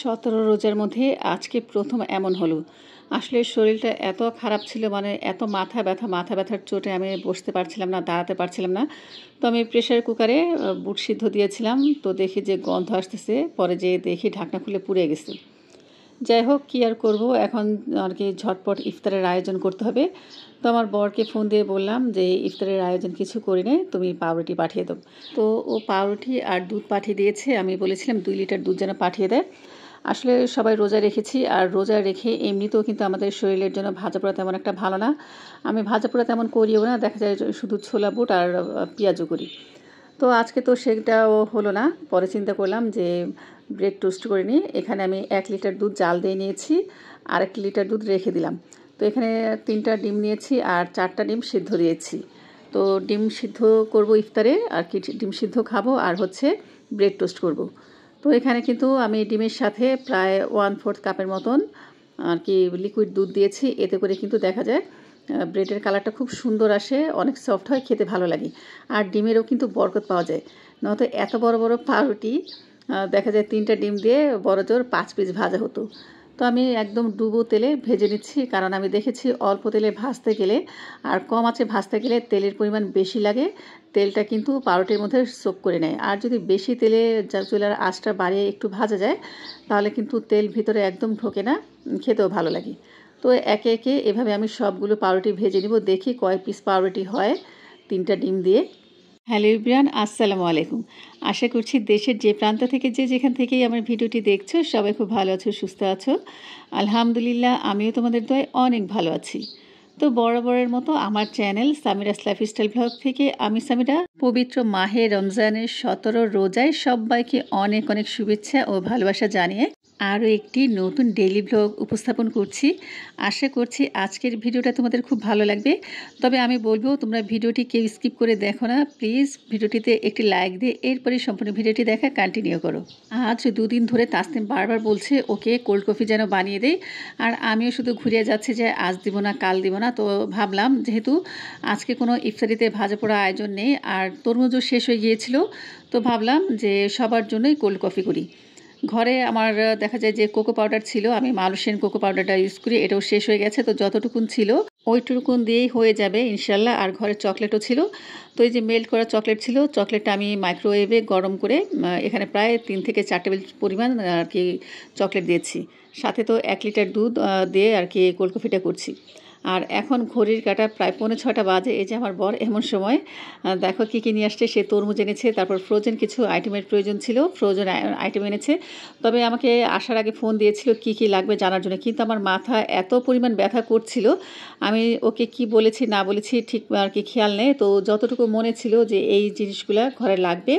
17 রোজার মধ্যে আজকে প্রথম এমন হলো। আসলে শরীরটা এত খারাপ ছিল, মানে এত মাথা ব্যথার চোটে আমি বসতে পারছিলাম না, দাঁড়াতে পারছিলাম না। তো আমি প্রেসার কুকারে বুট সিদ্ধ দিয়েছিলাম। তো দেখি যে গন্ধ আসতেছে, পরে যেয়ে দেখি ঢাকনা খুলে পুড়ে গেছে। যাই হোক, কী আর করব, এখন আর কি ঝটপট ইফতারের আয়োজন করতে হবে। তো আমার বরকে ফোন দিয়ে বললাম যে ইফতারের আয়োজন কিছু করি নে, তুমি পাউরুটি পাঠিয়ে দাও। তো ও পাউরুটি আর দুধ পাঠিয়ে দিয়েছে। আমি বলেছিলাম 2 লিটার দুধ যেন পাঠিয়ে দেয়। আসলে সবাই রোজা রেখেছি, আর রোজা রেখে এমনিতেও কিন্তু আমাদের শরীরের জন্য ভাজা পোড়া তেমন একটা ভালো না। আমি ভাজা পোড়া তেমন করিও না, দেখা যায় শুধু ছোলা বুট আর পেঁয়াজও করি। তো আজকে তো সেটাও হলো না। পরে চিন্তা করলাম যে ব্রেড টোস্ট করে নিই। এখানে আমি 1 লিটার দুধ জাল দিয়ে নিয়েছি, আর 1 লিটার দুধ রেখে দিলাম। তো এখানে 3টা ডিম নিয়েছি আর 4টা ডিম সিদ্ধ দিয়েছি। তো ডিম সিদ্ধ করব ইফতারে, আর কি ডিম সিদ্ধ খাবো, আর হচ্ছে ব্রেড টোস্ট করব। তো এখানে কিন্তু আমি ডিমের সাথে প্রায় 1/4 কাপের মতন আর কি লিকুইড দুধ দিয়েছি। এতে করে কিন্তু দেখা যায় ব্রেডের কালারটা খুব সুন্দর আসে, অনেক সফট হয়, খেতে ভালো লাগে। আর ডিমেরও কিন্তু বরকত পাওয়া যায়। নয়তো এত বড় বড় পাউরুটি দেখা যায় 3টা ডিম দিয়ে বড় জোর 5 পিস ভাজা হতো। তো আমি একদম ডুবো তেলে ভেজে নিচ্ছি, কারণ আমি দেখেছি অল্প তেলে ভাজতে গেলে আর কম আঁচে ভাজতে গেলে তেলের পরিমাণ বেশি লাগে। তেলটা কিন্তু পাউরুটির মধ্যে সোক করে নেয়। আর যদি বেশি তেলে চুলার আঁচটা বাড়িয়ে একটু ভাজা যায়, তাহলে কিন্তু তেল ভিতরে একদম ঢোকে না, খেতেও ভালো লাগে। তো একে একে এভাবে আমি সবগুলো পাউরুটি ভেজে নিব। দেখি কয় পিস পাউরুটি হয় 3টা ডিম দিয়ে। হ্যালো এভরিওয়ান, আসসালামু আলাইকুম। আশা করছি দেশের যে প্রান্ত থেকে যে যেখান থেকেই আমার ভিডিওটি দেখছো সবাই খুব ভালো আছো, সুস্থ আছো। আলহামদুলিল্লাহ, আমিও তোমাদের দয়ায় অনেক ভালো আছি। তো বরাবরের মতো আমার চ্যানেল সামিরাস লাইফস্টাইল ব্লগ থেকে আমি সামিরা পবিত্র মাহে রমজানের 17 রোজায় সবাইকে অনেক অনেক শুভেচ্ছা ও ভালোবাসা জানিয়ে আরও একটি নতুন ডেইলি ব্লগ উপস্থাপন করছি। আশা করছি আজকের ভিডিওটা তোমাদের খুব ভালো লাগবে। তবে আমি বলবো তোমরা ভিডিওটি কেউ স্কিপ করে দেখো না, প্লিজ ভিডিওটিতে একটি লাইক দিয়ে এরপরে সম্পূর্ণ ভিডিওটি দেখা কন্টিনিউ করো। আজ 2 দিন ধরে তাসনিম বারবার বলছে ওকে কোল্ড কফি যেন বানিয়ে দেয়, আর আমিও শুধু ঘুরিয়ে যাচ্ছি যে আজ দিব না কাল দিব না। তো ভাবলাম যেহেতু আজকে কোনো ইফতারিতে ভাজা পোড়া আয়োজন নেই আর তরমুজও শেষ হয়ে গিয়েছিল, তো ভাবলাম যে সবার জন্যই কোল্ড কফি করি। ঘরে আমার দেখা যায় যে কোকো পাউডার ছিল, আমি মালয়েশিয়ান কোকো পাউডারটা ইউজ করি, এটাও শেষ হয়ে গেছে। তো যতটুকুন ছিল ওইটুকুন দিয়েই হয়ে যাবে ইনশাল্লাহ। আর ঘরে চকলেটও ছিল। তো এই যে মেল্ট করা চকলেট ছিল, চকলেটটা আমি মাইক্রোওয়েভে গরম করে এখানে প্রায় 3 থেকে 4 টেবিল পরিমাণ আর কি চকলেট দিয়েছি। সাথে তো 1 লিটার দুধ দিয়ে আর কি কোল্ড কফিটা করছি। আর এখন ঘড়ির কাঁটা প্রায় 5:45 বাজে। এই যে আমার বর এমন সময় দেখো কী কী নিয়ে আসছে। সে তরমুজ এনেছে, তারপর ফ্রোজেন কিছু আইটেমের প্রয়োজন ছিল, ফ্রোজেন আইটেম এনেছে। তবে আমাকে আসার আগে ফোন দিয়েছিল কী কী লাগবে জানার জন্য, কিন্তু আমার মাথা এত পরিমাণ ব্যথা করছিল, আমি ওকে কি বলেছি না বলেছি ঠিক আর কি খেয়াল নেই। তো যতটুকু মনে ছিল যে এই জিনিসগুলো ঘরে লাগবে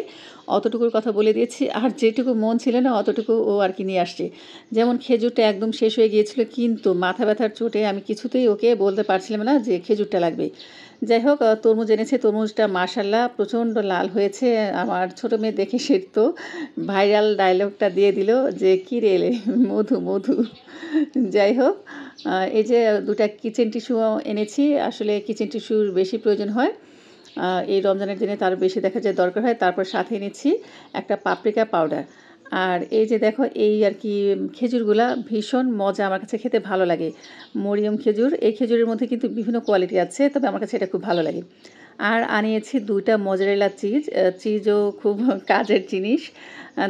অতটুকুর কথা বলে দিয়েছি, আর যেটুকু মন ছিল না অতটুকু ও আর কি নিয়ে আসছে। যেমন খেজুরটা একদম শেষ হয়ে গিয়েছিল, কিন্তু মাথা ব্যথার চোটে আমি কিছুতেই ওকে বলতে পারছিলাম না যে খেজুরটা লাগবে। যাই হোক, তরমুজ এনেছে। তরমুজটা মাশাল্লাহ প্রচণ্ড লাল হয়েছে। আমার ছোটো মেয়ে দেখে সে তো ভাইরাল ডায়লগটা দিয়ে দিল যে কী রে এলে মধু মধু। যাই হোক, এই যে 2টা কিচেন টিস্যু এনেছি। আসলে কিচেন টিস্যুর বেশি প্রয়োজন হয় এই রমজানের দিনে, তার বেশি দেখা যায় দরকার হয়। তারপর সাথে এনেছি একটা পাপরিকা পাউডার। আর এই যে দেখো এই আর কি খেজুরগুলা ভীষণ মজা, আমার কাছে খেতে ভালো লাগে। মরিয়ম খেজুর, এই খেজুরের মধ্যে কিন্তু বিভিন্ন কোয়ালিটি আছে, তবে আমার কাছে এটা খুব ভালো লাগে। আর আনিয়েছি 2টা মজারেলা চিজ। চিজও খুব কাজের জিনিস।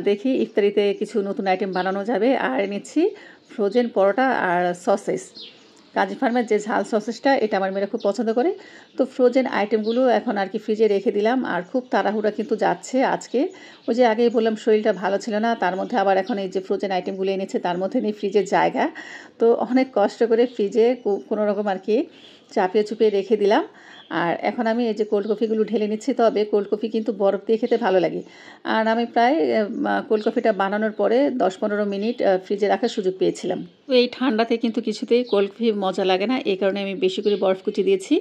দেখি ইফতারিতে কিছু নতুন আইটেম বানানো যাবে। আর এনেছি ফ্রোজেন পরোটা আর সসেস। কাজী ফার্মের যে ঝাল সসেসটা, এটা আমার মেয়েরা খুব পছন্দ করে। তো ফ্রোজেন আইটেমগুলো এখন আর কি ফ্রিজে রেখে দিলাম। আর খুব তাড়াহুড়া কিন্তু যাচ্ছে আজকে। ওই যে আগেই বললাম শরীরটা ভালো ছিল না, তার মধ্যে আবার এখন এই যে ফ্রোজেন আইটেমগুলো এনেছে, তার মধ্যে নেই ফ্রিজের জায়গা। তো অনেক কষ্ট করে ফ্রিজে কোনো রকম আর কি চাপিয়ে চুপিয়ে রেখে দিলাম। আর এখন আমি এই যে কোল্ড কফিগুলো ঢেলে নিচ্ছি। তবে কোল্ড কফি কিন্তু বরফ দিয়ে খেতে ভালো লাগে। আর আমি প্রায় কোল্ড কফিটা বানানোর পরে 10-15 মিনিট ফ্রিজে রাখার সুযোগ পেয়েছিলাম। তো এই ঠান্ডাতে কিন্তু কিছুতেই কোল্ড কফি মজা লাগে না, এই কারণে আমি বেশি করে বরফ কুচি দিয়েছি।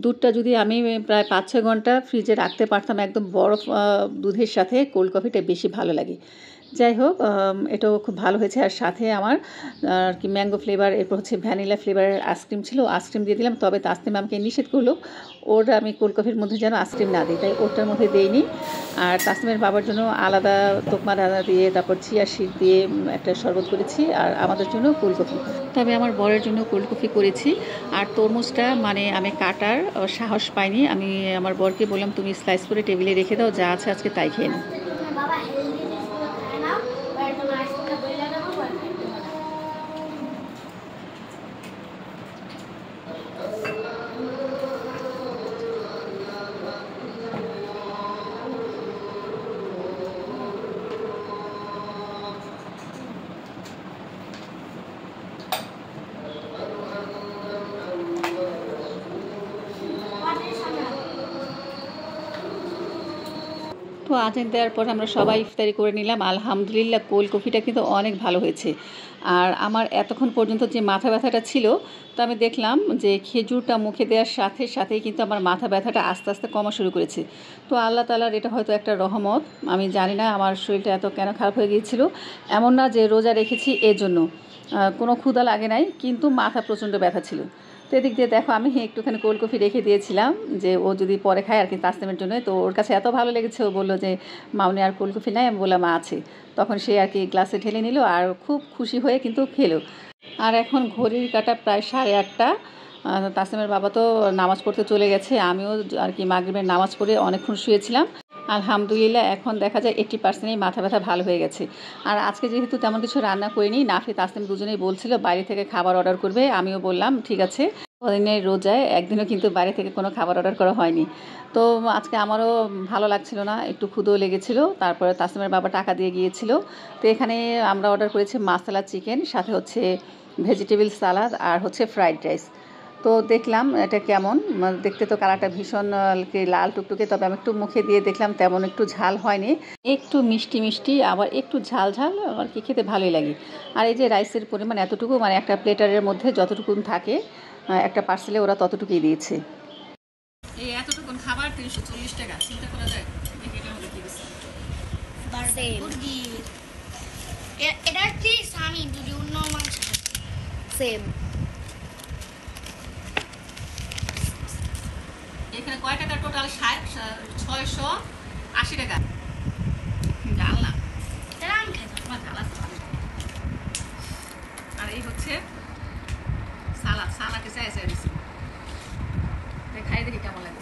দুধটা যদি আমি প্রায় 5-6 ঘন্টা ফ্রিজে রাখতে পারতাম একদম বরফ দুধের সাথে, কোল্ড কফিটা বেশি ভালো লাগে। যাই হোক, এটাও খুব ভালো হয়েছে। আর সাথে আমার আর কি ম্যাঙ্গো ফ্লেভার, এরপর হচ্ছে ভ্যানিলা ফ্লেভারের আইসক্রিম ছিল, আইসক্রিম দিয়ে দিলাম। তবে তাসনিম আমাকে নিষেধ করলো, ওর আমি কোল্ড কফির মধ্যে যেন আইসক্রিম না দিই, তাই ওটার মধ্যে দেইনি। আর তাসনিমের বাবার জন্য আলাদা তোকমা দানা দিয়ে, তারপর চিয়া সিড দিয়ে একটা শরবত করেছি, আর আমাদের জন্য কোল্ড কফি। তবে আমার বরের জন্য কোল্ড কফি করেছি। আর তরমুজটা মানে আমি কাটার সাহস পাইনি। আমি আমার বরকে বললাম, তুমি স্লাইস করে টেবিলে রেখে দাও, যা আছে আজকে তাই খেয়ে নাও। তো আজান দেওয়ার পর আমরা সবাই ইফতারি করে নিলাম। আলহামদুলিল্লাহ, কোল্ড কফিটা কিন্তু অনেক ভালো হয়েছে। আর আমার এতক্ষণ পর্যন্ত যে মাথা ব্যথাটা ছিল, তো আমি দেখলাম যে খেজুরটা মুখে দেওয়ার সাথে সাথেই কিন্তু আমার মাথা ব্যথাটা আস্তে আস্তে কমা শুরু করেছে। তো আল্লাহ তাআলার এটা হয়তো একটা রহমত, আমি জানি না আমার শরীরটা এত কেন খারাপ হয়ে গিয়েছিল। এমন না যে রোজা রেখেছি এজন্য, কোনো ক্ষুধা লাগে নাই, কিন্তু মাথা প্রচণ্ড ব্যথা ছিল। তো এদিক দিয়ে দেখো, আমি একটুখানি কোল্ড কফি রেখে দিয়েছিলাম যে ও যদি পরে খায় আর কি, তাসনিমের জন্য। তো ওর কাছে এত ভালো লেগেছে, ও বললো যে মাউনি আর কোল্ড কফি নাই? আমি বললাম আছে। তখন সে আর কি গ্লাসে ঢেলে নিল আর খুব খুশি হয়ে কিন্তু খেলো। আর এখন ঘড়ির কাঁটা প্রায় 8:30। তাসনিমের বাবা তো নামাজ পড়তে চলে গেছে, আমিও আর কি মাগরিবের নামাজ পড়ে অনেকক্ষণ শুয়েছিলাম। আলহামদুলিল্লাহ, এখন দেখা যায় 80%ই মাথা ব্যথা ভালো হয়ে গেছে। আর আজকে যেহেতু তেমন কিছু রান্না করিনি, নাফি তাসনিম দুজনেই বলছিল বাইরে থেকে খাবার অর্ডার করবে, আমিও বললাম ঠিক আছে। দিনের রোজায় একদিনও কিন্তু বাইরে থেকে কোনো খাবার অর্ডার করা হয়নি। তো আজকে আমারও ভালো লাগছিল না, একটু ক্ষুধাও লেগেছিল। তারপরে তাসনিমের বাবা টাকা দিয়ে গিয়েছিল। তো এখানে আমরা অর্ডার করেছি মাসালা চিকেন, সাথে হচ্ছে ভেজিটেবল সালাদ, আর হচ্ছে ফ্রাইড রাইস। তো দেখলাম এটা কেমন, দেখতে তো কালারটা ভীষণ লাল টুকটুকে। তবে আমি একটু মুখে দিয়ে দেখলাম, তেমন একটু ঝাল হয়নি, একটু মিষ্টি মিষ্টি, আবার একটু ঝাল ঝাল, আর কি খেতে ভালোই লাগে। আর এই যে রাইসের পরিমাণ এতটুকু, মানে একটা প্লেটারের মধ্যে যতটুকু থাকে একটা পার্সেলে ওরা ততটুকুই দিয়েছে। এই এতটুকুন খাবার 340 টাকা, চিন্তা করা যায় এটার মধ্যে কি দিচ্ছে। এটার টেস্ট আমি যদি অন্য মাংস সেম। এখানে কয় টাকা টোটাল? 680 টাকা। ডাল না, আমি খাই আমার ডাল আছে। আর এই হচ্ছে সালাদ, সালাদে চাই চাই দিচ্ছি, খাই দেখি কেমন লাগে।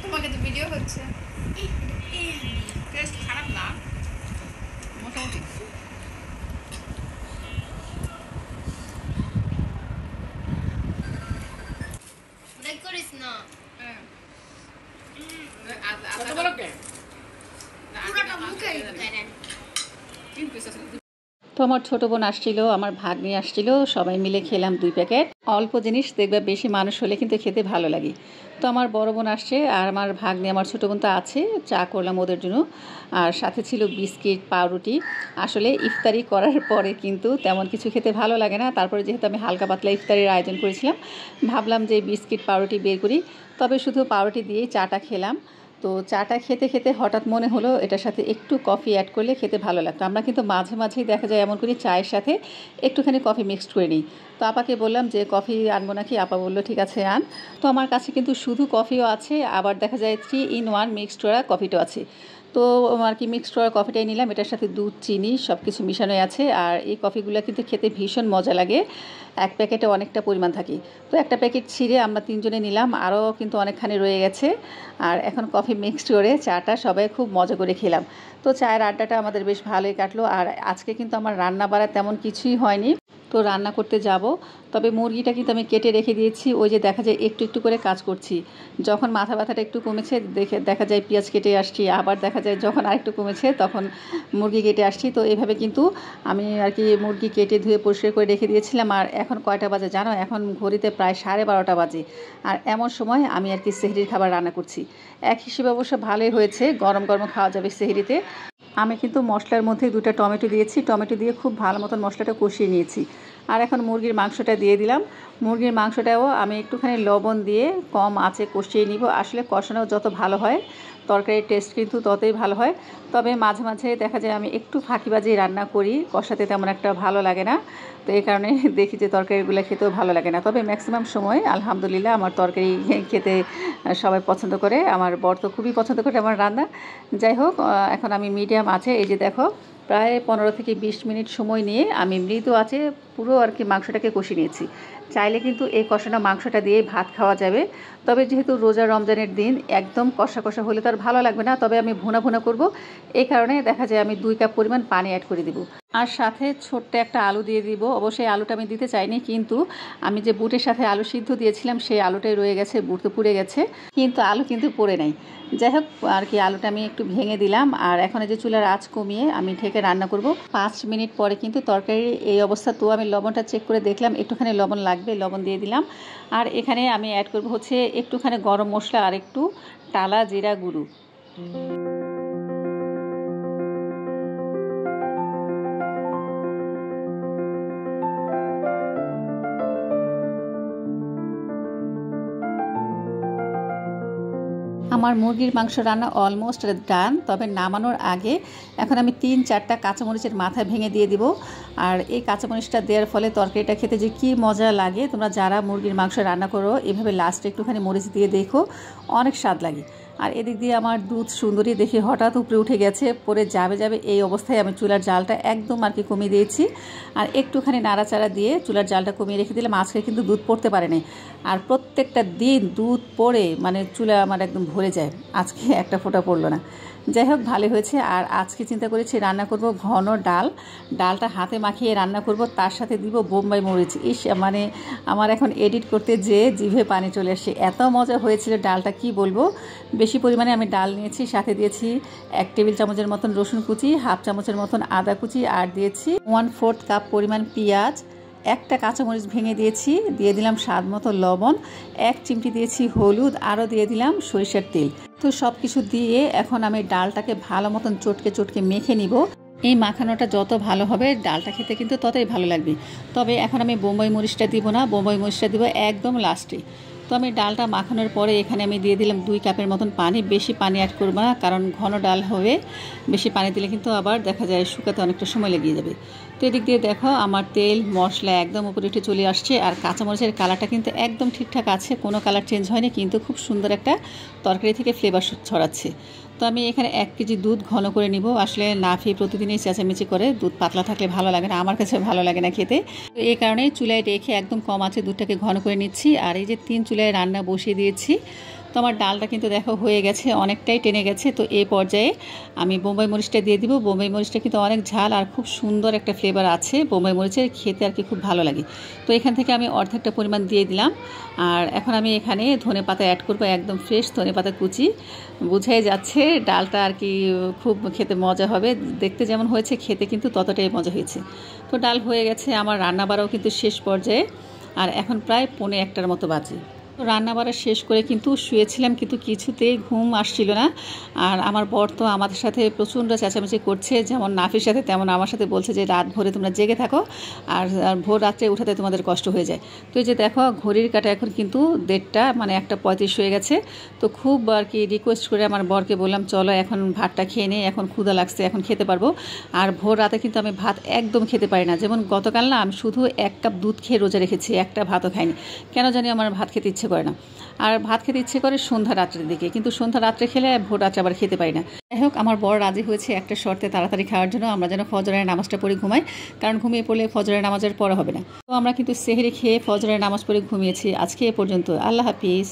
তোমাকে তো ভিডিও করছে। টেস্ট খারাপ না, মোটামুটি। লাইক করিস না। তো আমার ছোটো বোন আসছিল, আমার ভাগ্নি আসছিল, সবাই মিলে খেলাম 2 প্যাকেট। অল্প জিনিস দেখবে, বেশি মানুষ হলে কিন্তু খেতে ভালো লাগে। তো আমার বড় বোন আসছে, আর আমার ভাগ্নি, আমার ছোটো বোন তো আছে, চা করলাম ওদের জন্য। আর সাথে ছিল বিস্কিট, পাউরুটি। আসলে ইফতারি করার পরে কিন্তু তেমন কিছু খেতে ভালো লাগে না। তারপরে যেহেতু আমি হালকা পাতলা ইফতারির আয়োজন করেছিলাম, ভাবলাম যে বিস্কিট পাউরুটি বের করি। তবে শুধু পাউরুটি দিয়েই চাটা খেলাম। তো চাটা খেতে খেতে হঠাৎ মনে হলো এটার সাথে একটু কফি অ্যাড করলে খেতে ভালো লাগতো। আমরা কিন্তু মাঝে মাঝেই দেখা যায় এমন করি, চায়ের সাথে একটুখানি কফি মিক্সড করে নিই। তো আপাকে বললাম যে কফি আনবো নাকি? আপা বললো ঠিক আছে আন। তো আমার কাছে কিন্তু শুধু কফিও আছে, আবার দেখা যায় 3 in 1 মিক্সড করা কফিটাও আছে। তো আর কি মিক্সড করা কফিটাই নিলাম, এটার সাথে দুধ, চিনি সব কিছু মিশানোই আছে। আর এই কফিগুলো কিন্তু খেতে ভীষণ মজা লাগে, এক প্যাকেটে অনেকটা পরিমাণ থাকে। তো একটা প্যাকেট ছিঁড়ে আমরা 3 জনে নিলাম, আরও কিন্তু অনেকখানি রয়ে গেছে। আর এখন কফি মিক্সড করে চাটা সবাই খুব মজা করে খেলাম। তো চায়ের আড্ডাটা আমাদের বেশ ভালোই কাটলো। আর আজকে কিন্তু আমার রান্না বাড়া তেমন কিছুই হয়নি, তো রান্না করতে যাব। তবে মুরগিটা কিন্তু আমি কেটে রেখে দিয়েছি, ওই যে দেখা যায় একটু একটু করে কাজ করছি। যখন মাথা ব্যথাটা একটু কমেছে, দেখা যায় পেঁয়াজ কেটে আসছি, আবার দেখা যায় যখন আরেকটু কমেছে তখন মুরগি কেটে আসছি। তো এভাবে কিন্তু আমি আর কি মুরগি কেটে ধুয়ে পরিষ্কার করে রেখে দিয়েছিলাম। আর এখন কয়টা বাজে জানো? এখন ঘড়িতে প্রায় 12:30 বাজে। আর এমন সময় আমি আর কি সেহরির খাবার রান্না করছি। এক হিসেবে অবশ্য ভালোই হয়েছে, গরম গরম খাওয়া যাবে সেহরিতে। আমি কিন্তু মশলার মধ্যে 2টা টমেটো দিয়েছি, টমেটো দিয়ে খুব ভালো মতন মশলাটা কষিয়ে নিয়েছি। আর এখন মুরগির মাংসটা দিয়ে দিলাম। মুরগির মাংসটাও আমি একটুখানি লবণ দিয়ে কম আঁচে কষিয়ে নিব। আসলে কষানো যত ভালো হয় তরকারির টেস্ট কিন্তু ততই ভালো হয়। তবে মাঝে মাঝে দেখা যায় আমি একটু ফাঁকিবাজি রান্না করি, কষাতে তেমন একটা ভালো লাগে না, তো এই কারণে দেখি যে তরকারিগুলো খেতেও ভালো লাগে না। তবে ম্যাক্সিমাম সময় আলহামদুলিল্লাহ আমার তরকারি খেতে সবাই পছন্দ করে, আমার বর তো খুবই পছন্দ করে আমার রান্না। যাই হোক, এখন আমি মিডিয়াম আছে, এই যে দেখো প্রায় 15 থেকে 20 মিনিট সময় নিয়ে আমি মৃদু আছে পুরো আর কি মাংসটাকে কষিয়ে নিয়েছি। চাইলে কিন্তু এই কষানো মাংসটা দিয়ে ভাত খাওয়া যাবে, তবে যেহেতু রোজা রমজানের দিন একদম কষা কষা হলে তো আর ভালো লাগবে না, তবে আমি ভুনা ভুনা করব, এই কারণে দেখা যায় আমি 2 কাপ পরিমাণ পানি অ্যাড করে দিব। আর সাথে ছোট্ট একটা আলু দিয়ে দিব। অবশ্যই আলুটা আমি দিতে চাইনি, কিন্তু আমি যে বুটের সাথে আলু সিদ্ধ দিয়েছিলাম সেই আলুটাই রয়ে গেছে, বুট তো পুড়ে গেছে, কিন্তু আলু কিন্তু পড়ে নাই। যাই হোক আর কি আলুটা আমি একটু ভেঙে দিলাম। আর এখন যে চুলার আঁচ কমিয়ে আমি ঢেকে রান্না করব। 5 মিনিট পরে কিন্তু তরকারির এই অবস্থা। তো আমি লবণটা চেক করে দেখলাম একটুখানি লবণ লাগবে, লবণ দিয়ে দিলাম। আর এখানে আমি অ্যাড করব হচ্ছে একটুখানি গরম মশলা আর একটু টালা জিরা গুঁড়ো। আমার মুরগির মাংস রান্না অলমোস্ট ডান। তবে নামানোর আগে এখন আমি 3-4টা কাঁচামরিচের মাথা ভেঙে দিয়ে দিব। আর এই কাঁচামরিচটা দেওয়ার ফলে তরকারিটা খেতে যে কী মজা লাগে, তোমরা যারা মুরগির মাংস রান্না করো এভাবে লাস্টে একটুখানি মরিচ দিয়ে দেখো, অনেক স্বাদ লাগে। আর এদিক দিয়ে আমার দুধ সুন্দরী দেখি হঠাৎ উপরে উঠে গেছে, পরে যাবে এই অবস্থায় আমি চুলার জালটা একদম আর কি কমিয়ে দিয়েছি। আর একটুখানি নাড়াচাড়া দিয়ে চুলার জালটা কমিয়ে রেখে দিলাম। আজকে কিন্তু দুধ পড়তে পারে নাই, আর প্রত্যেকটা দিন দুধ পড়ে মানে চুলা আমার একদম ভরে যায়, আজকে একটা ফোঁটা পড়লো না। যাই হোক ভালো হয়েছে। আর আজকে চিন্তা করেছি রান্না করব ঘন ডাল, ডালটা হাতে মাখিয়ে রান্না করব, তার সাথে দিব বোম্বাই মরিচ। মানে আমার এখন এডিট করতে যে জিভে পানি চলে আসে, এত মজা হয়েছিল ডালটা কি বলবো। বেশি পরিমাণে আমি ডাল নিয়েছি, সাথে দিয়েছি 1 টেবিল চামচের মতন রসুন কুচি, 1/2 চামচের মতন আদা কুচি, আর দিয়েছি 1/4 কাপ পরিমাণ পেঁয়াজ, একটা কাঁচামরিচ ভেঙে দিয়েছি, দিয়ে দিলাম স্বাদ মতো লবণ, 1 চিমটি দিয়েছি হলুদ, আরও দিয়ে দিলাম সরিষার তেল। তো সব কিছু দিয়ে এখন আমি ডালটাকে ভালো মতন চটকে মেখে নিব। এই মাখানোটা যত ভালো হবে ডালটা খেতে কিন্তু ততই ভালো লাগবে। তবে এখন আমি বোম্বাই মরিচটা দিব না, বোম্বাই মরিচটা দিব একদম লাস্টে। তো আমি ডালটা মাখানোর পরে এখানে আমি দিয়ে দিলাম 2 কাপের মতন পানি। বেশি পানি অ্যাড করবো না, কারণ ঘন ডাল হবে, বেশি পানি দিলে কিন্তু আবার দেখা যায় শুকাতে অনেকটা সময় লেগে যাবে। তো এদিক দিয়ে দেখো আমার তেল মশলা একদম উপরে উঠে চলে আসছে, আর কাঁচামরিচের কালারটা কিন্তু একদম ঠিকঠাক আছে, কোনো কালার চেঞ্জ হয়নি, কিন্তু খুব সুন্দর একটা তরকারি থেকে ফ্লেভার ছড়াচ্ছে। তো আমি এখানে 1 কেজি দুধ ঘন করে নিব। আসলে নাফি প্রতিদিনই চেঁচামেচি করে, দুধ পাতলা থাকলে ভালো লাগে না, আমার কাছে ভালো লাগে না খেতে। তো এই কারণে চুলায় রেখে একদম কম আছে দুধটাকে ঘন করে নিচ্ছি। আর এই যে 3 চুলায় রান্না বসিয়ে দিয়েছি। তো আমার ডালটা কিন্তু দেখো হয়ে গেছে, অনেকটাই টেনে গেছে। তো এই পর্যায়ে আমি বোম্বাই মরিচটা দিয়ে দিব। বোম্বাই মরিচটা কিন্তু অনেক ঝাল আর খুব সুন্দর একটা ফ্লেভার আছে বোম্বাই মরিচের, খেতে আর কি খুব ভালো লাগে। তো এখান থেকে আমি অর্ধেকটা পরিমাণ দিয়ে দিলাম। আর এখন আমি এখানে ধনেপাতা অ্যাড করবো, একদম ফ্রেশ ধনেপাতা কুচি। বোঝাই যাচ্ছে ডালটা আর কি খুব খেতে মজা হবে, দেখতে যেমন হয়েছে খেতে কিন্তু ততটাই মজা হয়েছে। তো ডাল হয়ে গেছে, আমার রান্না বাড়াও কিন্তু শেষ পর্যায়ে। আর এখন প্রায় 1:45টার মতো বাজে। তো রান্না বাড়া শেষ করে কিন্তু শুয়েছিলাম, কিন্তু কিছুতেই ঘুম আসছিল না। আর আমার বর তো আমাদের সাথে প্রচণ্ড চেঁচামেচি করছে, যেমন নাফির সাথে তেমন আমার সাথে বলছে যে রাত ভরে তোমরা জেগে থাকো, আর ভোর রাত্রে উঠাতে তোমাদের কষ্ট হয়ে যায়। তো এই যে দেখো ঘড়ির কাঁটা এখন কিন্তু 1:30, মানে 1:35 হয়ে গেছে। তো খুব আর কি রিকোয়েস্ট করে আমার বরকে বললাম চলো এখন ভাতটা খেয়ে নেই, এখন ক্ষুধা লাগছে, এখন খেতে পারবো। আর ভোর রাতে কিন্তু আমি ভাত একদম খেতে পারি না, যেমন গতকাল না আমি শুধু 1 কাপ দুধ খেয়ে রোজা রেখেছি, একটা ভাতও খাইনি, কেন জানি আমার ভাত খেতে ইচ্ছে করে না। আর ভাত খেতে ইচ্ছে করে সন্ধ্যা রাত্রের দিকে, কিন্তু সন্ধ্যা রাত্রে খেলে ভোর রাত্রে আবার খেতে পারি না। যাই হোক আমার বড় রাজি হয়েছে একটা শর্তে তাড়াতাড়ি খাওয়ার জন্য, আমরা যেন ফজরের নামাজটা পড়ে ঘুমাই, কারণ ঘুমিয়ে পড়লে ফজরের নামাজের পড়া হবে না। তো আমরা কিন্তু সেহরি খেয়ে ফজরের নামাজ পড়ে ঘুমিয়েছি। আজকে এ পর্যন্ত, আল্লাহ হাফিজ।